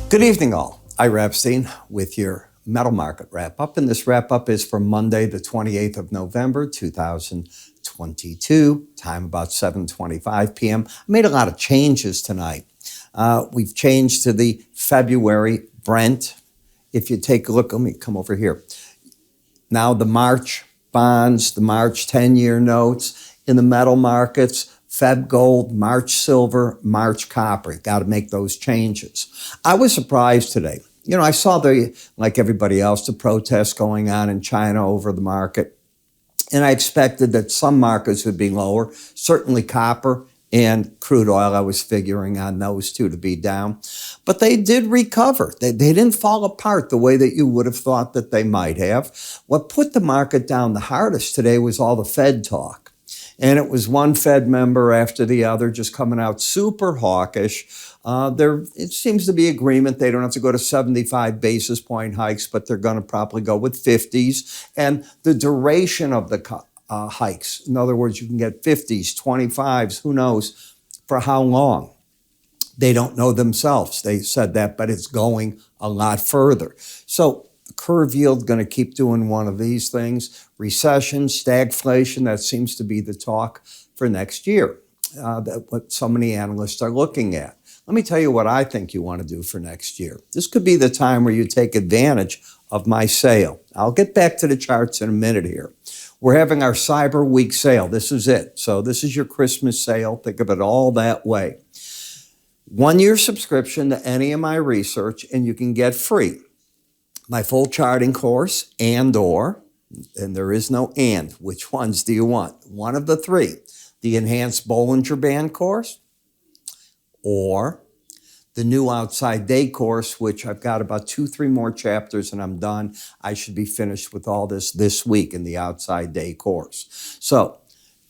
Good evening, all. Ira Epstein with your metal market wrap-up. And this wrap-up is for Monday, the 28th of November, 2022, time about 7:25 p.m. I made a lot of changes tonight. We've changed to the February Brent. If you take a look, let me come over here. Now the March bonds, the March 10-year notes in the metal markets, Feb gold, March silver, March copper. Got to make those changes. I was surprised today. I saw like everybody else, the protests going on in China over the market. And I expected that some markets would be lower, certainly copper and crude oil. I was figuring on those two to be down. But they did recover. They didn't fall apart the way that you would have thought that they might have. What put the market down the hardest today was all the Fed talk. And it was one Fed member after the other just coming out super hawkish. It seems to be agreement. They don't have to go to 75 basis point hikes, but they're going to probably go with 50s. And the duration of the hikes, in other words, you can get 50s, 25s, who knows for how long. They don't know themselves. They said that, but it's going a lot further. So curve yield going to keep doing one of these things. Recession, stagflation, that seems to be the talk for next year, what so many analysts are looking at. Let me tell you what I think you want to do for next year. This could be the time where you take advantage of my sale. I'll get back to the charts in a minute here. We're having our Cyber Week sale. This is it. So this is your Christmas sale. Think of it all that way. 1-year subscription to any of my research, and you can get free my full charting course and there is no and. Which ones do you want? One of the three. The Enhanced Bollinger Band course or the new Outside Day course, which I've got about 2-3 more chapters and I'm done. I should be finished with all this week in the Outside Day course. So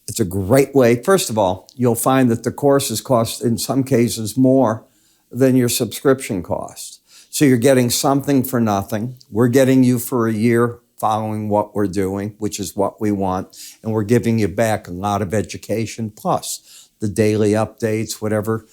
it's a great way. First of all, you'll find that the courses cost in some cases more than your subscription cost. So you're getting something for nothing. We're getting you for a year following what we're doing, which is what we want. And we're giving you back a lot of education, plus the daily updates, whatever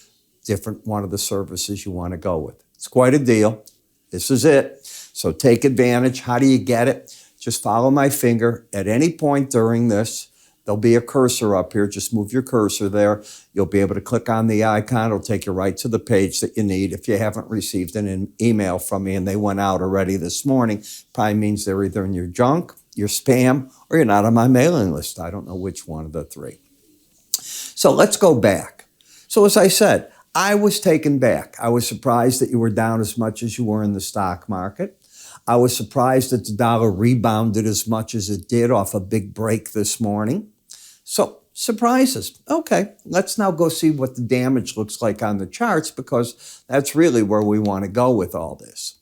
different one of the services you want to go with. It's quite a deal. This is it. So take advantage. How do you get it? Just follow my finger at any point during this. There'll be a cursor up here. Just move your cursor there. You'll be able to click on the icon. It'll take you right to the page that you need. If you haven't received an email from me and they went out already this morning, probably means they're either in your junk, your spam, or you're not on my mailing list. I don't know which one of the three. So let's go back. So as I said, I was taken back. I was surprised that you were down as much as you were in the stock market. I was surprised that the dollar rebounded as much as it did off a big break this morning. So, surprises. Okay, let's now go see what the damage looks like on the charts because that's really where we want to go with all this.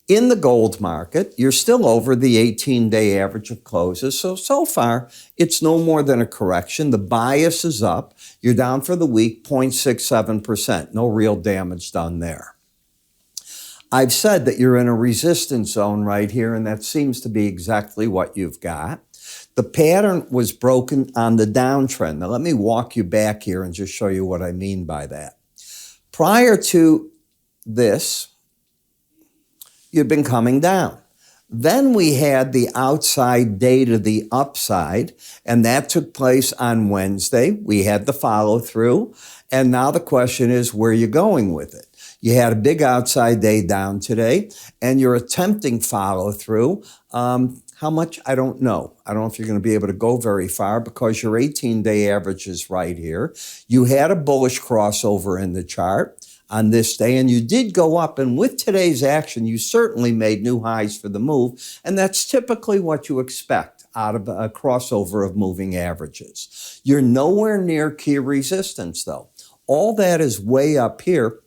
In the gold market, you're still over the 18-day average of closes. So far, it's no more than a correction. The bias is up. You're down for the week, 0.67%. No real damage done there. I've said that you're in a resistance zone right here, and that seems to be exactly what you've got. The pattern was broken on the downtrend. Now, let me walk you back here and just show you what I mean by that. Prior to this, you've been coming down. Then we had the outside day to the upside, and that took place on Wednesday. We had the follow through, and now the question is, where are you going with it? You had a big outside day down today, and you're attempting follow through. How much? I don't know. I don't know if you're going to be able to go very far because your 18-day average is right here. You had a bullish crossover in the chart on this day, and you did go up. And with today's action, you certainly made new highs for the move. And that's typically what you expect out of a crossover of moving averages. You're nowhere near key resistance, though. All that is way up here.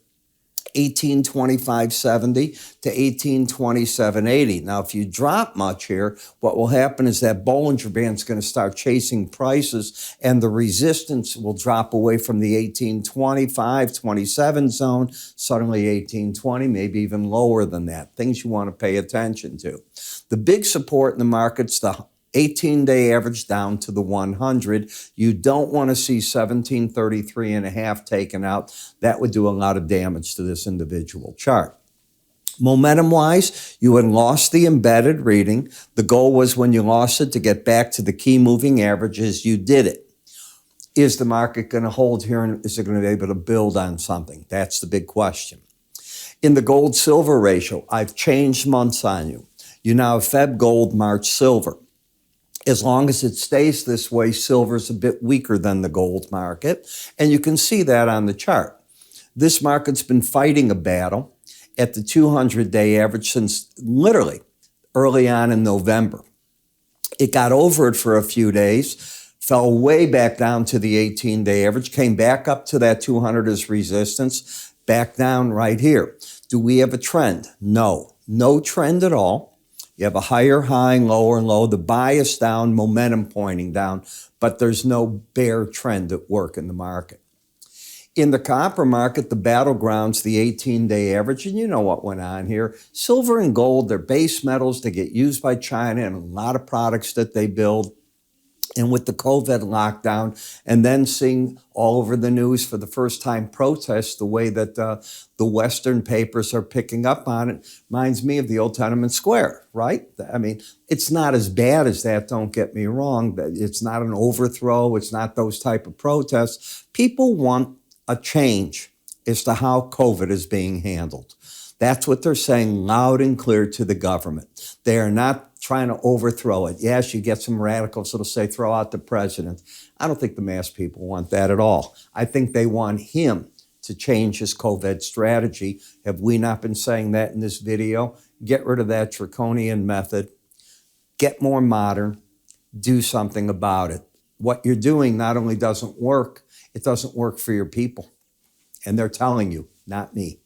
1825.70 to 1827.80. Now, if you drop much here, what will happen is that Bollinger Band's going to start chasing prices and the resistance will drop away from the 1825-27 zone, suddenly 1820, maybe even lower than that. Things you want to pay attention to. The big support in the market's the 18-day average down to the 100. You don't want to see 1733.5 taken out. That would do a lot of damage to this individual chart. Momentum-wise, you had lost the embedded reading. The goal was when you lost it to get back to the key moving averages. You did it. Is the market going to hold here, and is it going to be able to build on something? That's the big question. In the gold-silver ratio, I've changed months on you. You now have Feb gold, March silver. As long as it stays this way, silver's a bit weaker than the gold market, and you can see that on the chart. This market's been fighting a battle at the 200-day average since literally early on in November. It got over it for a few days, fell way back down to the 18-day average, came back up to that 200 as resistance, back down right here. Do we have a trend? No. No trend at all. You have a higher high, lower low, the bias down, momentum pointing down, but there's no bear trend at work in the market. In the copper market, the battleground's the 18-day average, and you know what went on here. Silver and gold, they're base metals. They get used by China in a lot of products that they build. And with the COVID lockdown, and then seeing all over the news for the first time protests, the way that the Western papers are picking up on it, reminds me of the old Tiananmen Square, right? I mean, it's not as bad as that, don't get me wrong. It's not an overthrow. It's not those type of protests. People want a change as to how COVID is being handled. That's what they're saying loud and clear to the government. They are not trying to overthrow it. Yes, you get some radicals that'll say, throw out the president. I don't think the mass people want that at all. I think they want him to change his COVID strategy. Have we not been saying that in this video? Get rid of that draconian method. Get more modern. Do something about it. What you're doing not only doesn't work, it doesn't work for your people. And they're telling you, not me.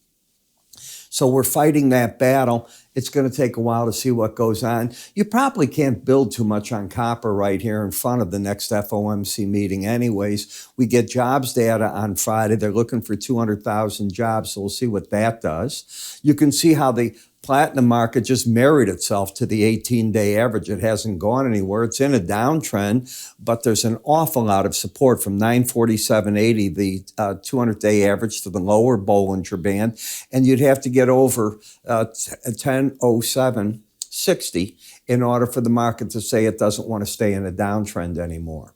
So we're fighting that battle. It's going to take a while to see what goes on. You probably can't build too much on copper right here in front of the next FOMC meeting anyways. We get jobs data on Friday. They're looking for 200,000 jobs, so we'll see what that does. You can see how the platinum market just married itself to the 18-day average. It hasn't gone anywhere. It's in a downtrend, but there's an awful lot of support from 947.80, the 200-day average, to the lower Bollinger Band, and you'd have to get over 1007.60 in order for the market to say it doesn't want to stay in a downtrend anymore.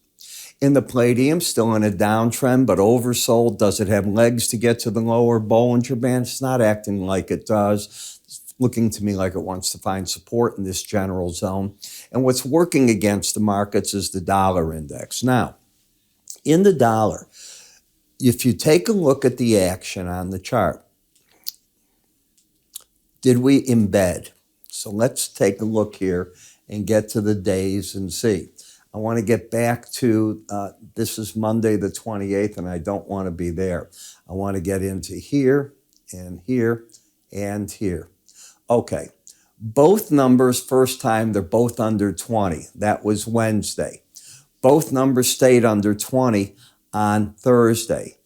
In the palladium, still in a downtrend, but oversold. Does it have legs to get to the lower Bollinger Band? It's not acting like it does. Looking to me like it wants to find support in this general zone. And what's working against the markets is the dollar index. Now, in the dollar, if you take a look at the action on the chart, did we embed? So let's take a look here and get to the days and see. I want to get back to, this is Monday the 28th, and I don't want to be there. I want to get into here and here and here. Okay, both numbers, first time, they're both under 20. That was Wednesday. Both numbers stayed under 20 on Thursday.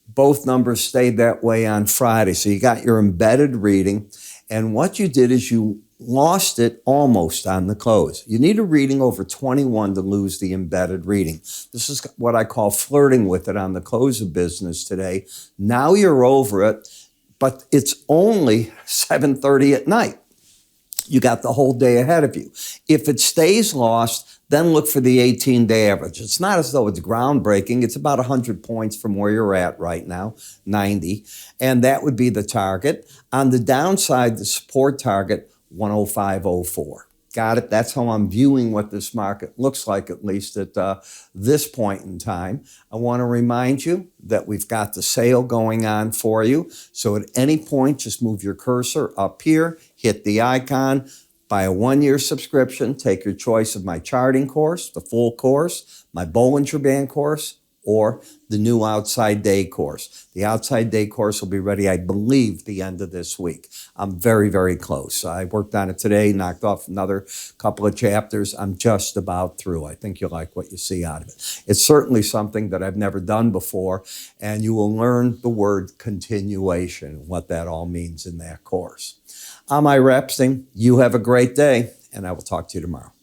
Both numbers stayed that way on Friday. So you got your embedded reading, and what you did is you lost it almost on the close. You need a reading over 21 to lose the embedded reading. This is what I call flirting with it on the close of business today. Now you're over it, but it's only 7:30 at night. You got the whole day ahead of you. If it stays lost, then look for the 18-day average. It's not as though it's groundbreaking. It's about 100 points from where you're at right now, 90. And that would be the target. On the downside, the support target, 105.04. Got it? That's how I'm viewing what this market looks like, at least at this point in time. I want to remind you that we've got the sale going on for you. So at any point, just move your cursor up here, hit the icon, buy a 1-year subscription, take your choice of my charting course, the full course, my Bollinger Band course, or the new Outside Day course. The Outside Day course will be ready, I believe, the end of this week. I'm very, very close. I worked on it today, knocked off another couple of chapters. I'm just about through. I think you'll like what you see out of it. It's certainly something that I've never done before, and you will learn the word continuation, what that all means in that course. I'm Ira Epstein. You have a great day, and I will talk to you tomorrow.